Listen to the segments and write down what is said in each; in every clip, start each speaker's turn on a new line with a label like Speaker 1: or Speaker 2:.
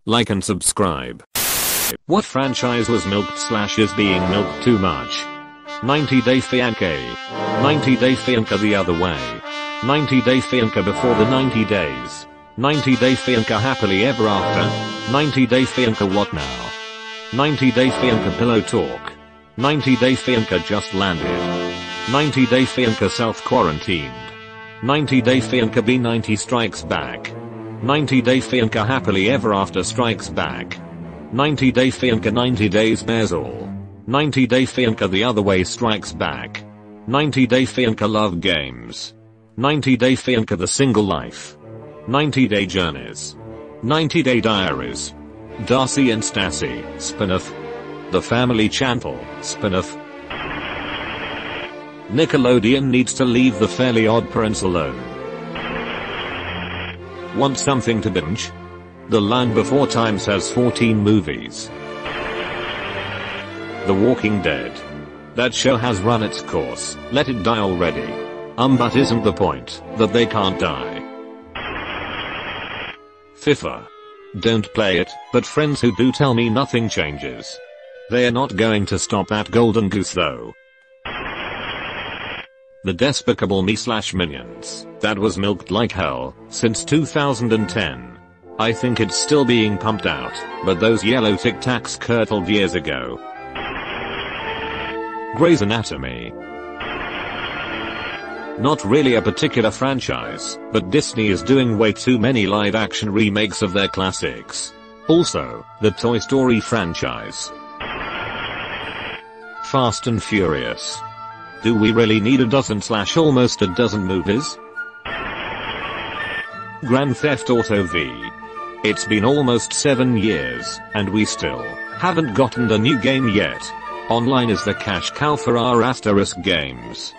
Speaker 1: Like and subscribe. What franchise was milked/is being milked too much? 90 Day Fiancé. 90 Day Fiancé the other way. 90 Day Fiancé before the 90 days. 90 Day Fiancé happily ever after. 90 Day Fiancé what now? 90 Day Fiancé pillow talk. 90 Day Fiancé just landed. 90 Day Fiancé self-quarantined. 90 Day Fiancé B90 strikes back. 90 Day Fiancé happily ever after strikes back. 90 Day Fiancé 90 days bears all. 90 Day Fiancé the other way strikes back. 90 Day Fiancé love games. 90 Day Fiancé the single life. 90 Day Journeys. 90 Day Diaries. Darcy and Stassi, spin-off. The Family Channel, spin-off. Nickelodeon needs to leave the Fairly Odd Parents alone. Want something to binge? The Land Before Time has 14 movies. The Walking Dead. That show has run its course, let it die already. But isn't the point that they can't die? FIFA. Don't play it, but friends who do tell me nothing changes. They're not going to stop that golden goose though. The Despicable Me/Minions, that was milked like hell, since 2010. I think it's still being pumped out, but those yellow Tic Tacs curdled years ago. Grey's Anatomy. Not really a particular franchise, but Disney is doing way too many live action remakes of their classics. Also, the Toy Story franchise. Fast and Furious. Do we really need a dozen/almost a dozen movies? Grand Theft Auto V. It's been almost 7 years, and we still haven't gotten a new game yet. Online is the cash cow for our asterisk games.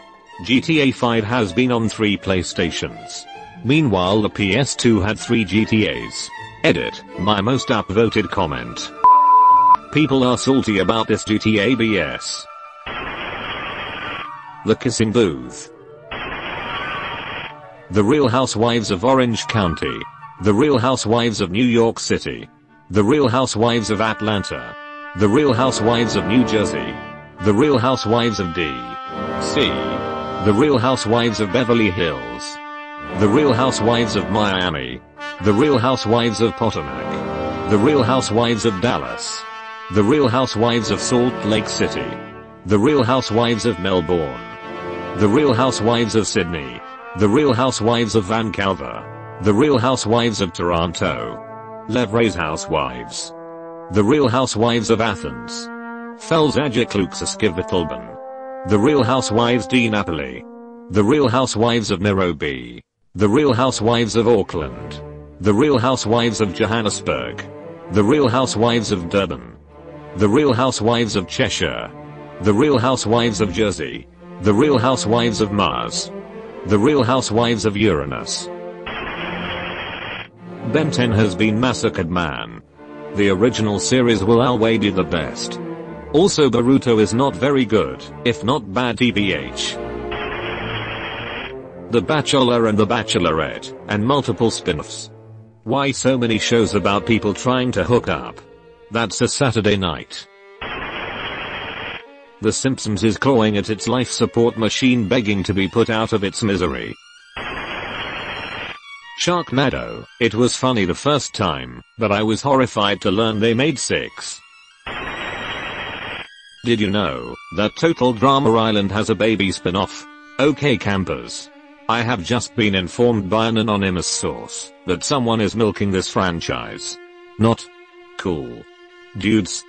Speaker 1: GTA 5 has been on 3 PlayStations. Meanwhile the PS2 had 3 GTAs. Edit, my most upvoted comment. People are salty about this GTA BS. The Kissing Booth. The Real Housewives of Orange County. The Real Housewives of New York City. The Real Housewives of Atlanta. The Real Housewives of New Jersey. The Real Housewives of D.C. The Real Housewives of Beverly Hills. The Real Housewives of Miami. The Real Housewives of Potomac. The Real Housewives of Dallas. The Real Housewives of Salt Lake City. The Real Housewives of Melbourne. The Real Housewives of Sydney. The Real Housewives of Vancouver. The Real Housewives of Toronto. Levray's Housewives. The Real Housewives of Athens. Felzajakluxaskivitulban. The Real Housewives de Napoli. The Real Housewives of Nairobi. The Real Housewives of Auckland. The Real Housewives of Johannesburg. The Real Housewives of Durban. The Real Housewives of Cheshire. The Real Housewives of Jersey. The Real Housewives of Mars. The Real Housewives of Uranus. Ben 10 has been massacred man. The original series will always be the best. Also Boruto is not very good, if not bad tbh. The Bachelor and the Bachelorette, and multiple spin-offs. Why so many shows about people trying to hook up? That's a Saturday night. The Simpsons is clawing at its life support machine begging to be put out of its misery. Sharknado, it was funny the first time, but I was horrified to learn they made 6. Did you know that Total Drama Island has a baby spin-off? Okay campers. I have just been informed by an anonymous source that someone is milking this franchise. Not cool. Dudes.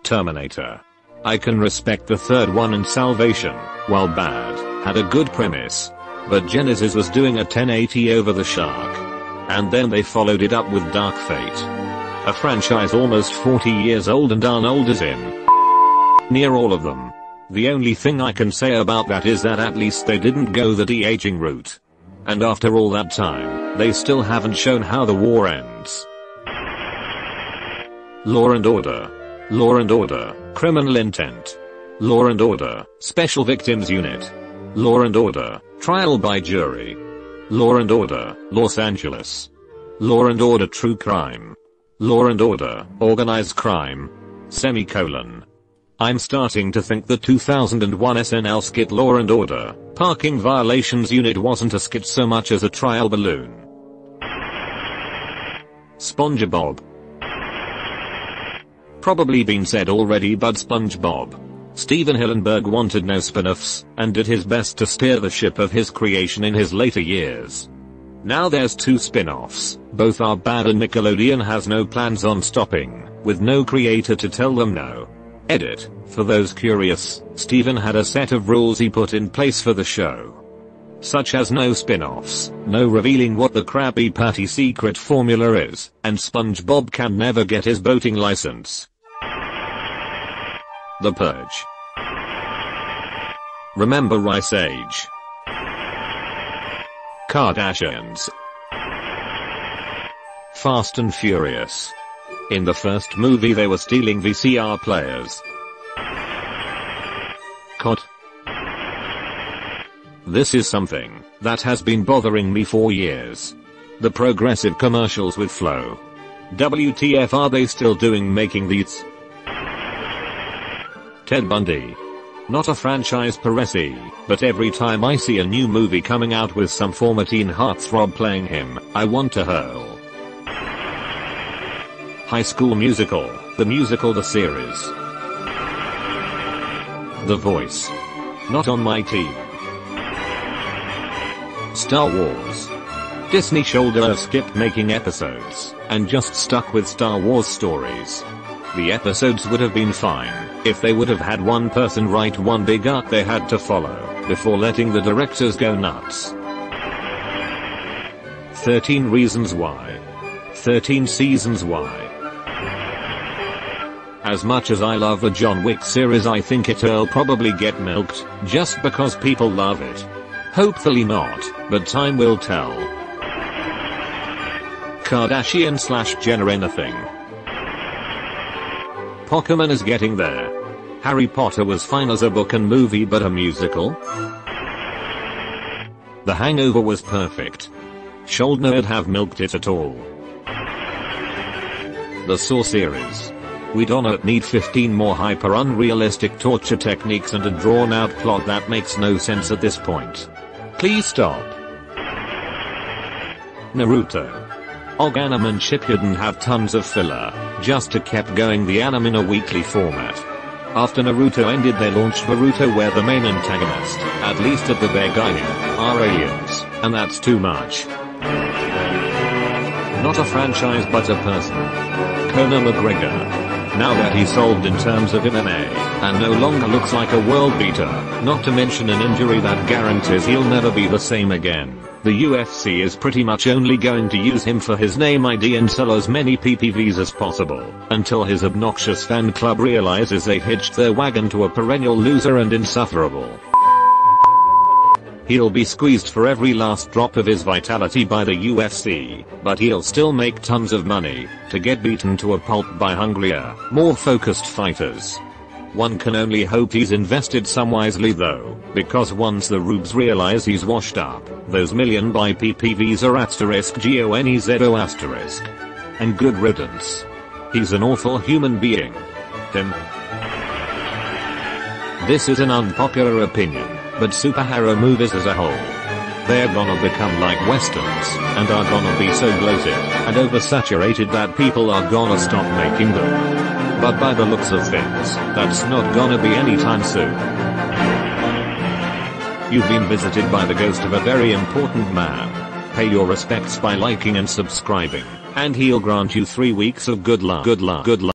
Speaker 1: Terminator. I can respect the third one, and Salvation, while bad, had a good premise. But Genesis was doing a 1080 over the shark. And then they followed it up with Dark Fate. A franchise almost 40 years old and Arnold is in near all of them. The only thing I can say about that is that at least they didn't go the de-aging route. And after all that time, they still haven't shown how the war ends. Law and Order. Law and Order, Criminal Intent. Law and Order, Special Victims Unit. Law and Order, Trial by Jury. Law and Order, Los Angeles. Law and Order True Crime. Law and Order Organized Crime. Semicolon. I'm starting to think the 2001 SNL skit Law and Order Parking Violations Unit wasn't a skit so much as a trial balloon. SpongeBob. Probably been said already, but SpongeBob. Steven Hillenburg wanted no spin-offs and did his best to steer the ship of his creation in his later years. Now there's 2 spin-offs, both are bad and Nickelodeon has no plans on stopping, with no creator to tell them no. Edit. For those curious, Steven had a set of rules he put in place for the show. Such as no spin-offs, no revealing what the Krabby Patty secret formula is, and SpongeBob can never get his boating license. The Purge. Remember Ice Age? Kardashians. Fast and Furious. In the first movie they were stealing VCR players. COD. This is something that has been bothering me for years. The progressive commercials with Flo. WTF are they still making these? Ted Bundy. Not a franchise per se, but every time I see a new movie coming out with some former teen heartthrob playing him, I want to hurl. High School Musical, the musical, the series. The Voice. Not on my team. Star Wars. Disney skipped making episodes, and just stuck with Star Wars stories. The episodes would have been fine, if they would have had one person write one big arc they had to follow, before letting the directors go nuts. 13 Reasons Why. 13 Seasons Why. As much as I love the John Wick series, I think it'll probably get milked, just because people love it. Hopefully not, but time will tell. Kardashian/Jenner anything. Pokemon is getting there. Harry Potter was fine as a book and movie, but a musical? The Hangover was perfect. Should not have milked it at all. The Saw series. We don't need 15 more hyper unrealistic torture techniques and a drawn out plot that makes no sense at this point. Please stop. Naruto. Og anime and Shippuden have tons of filler, just to keep going the anime in a weekly format. After Naruto ended, they launched Boruto, where the main antagonist, at least at the beginning, are aliens, and that's too much. Not a franchise but a person. Conor McGregor. Now that he's solved in terms of MMA, and no longer looks like a world beater, not to mention an injury that guarantees he'll never be the same again, the UFC is pretty much only going to use him for his name ID and sell as many PPVs as possible, until his obnoxious fan club realizes they hitched their wagon to a perennial loser and insufferable. He'll be squeezed for every last drop of his vitality by the UFC, but he'll still make tons of money, to get beaten to a pulp by hungrier, more focused fighters. One can only hope he's invested some wisely though, because once the rubes realize he's washed up, those million buy PPVs are *GONEZO*. And good riddance. He's an awful human being. Him. This is an unpopular opinion, but superhero movies as a whole, they're gonna become like westerns, and are gonna be so bloated and oversaturated that people are gonna stop making them. But by the looks of things, that's not gonna be anytime soon. You've been visited by the ghost of a very important man. Pay your respects by liking and subscribing, and he'll grant you 3 weeks of good luck.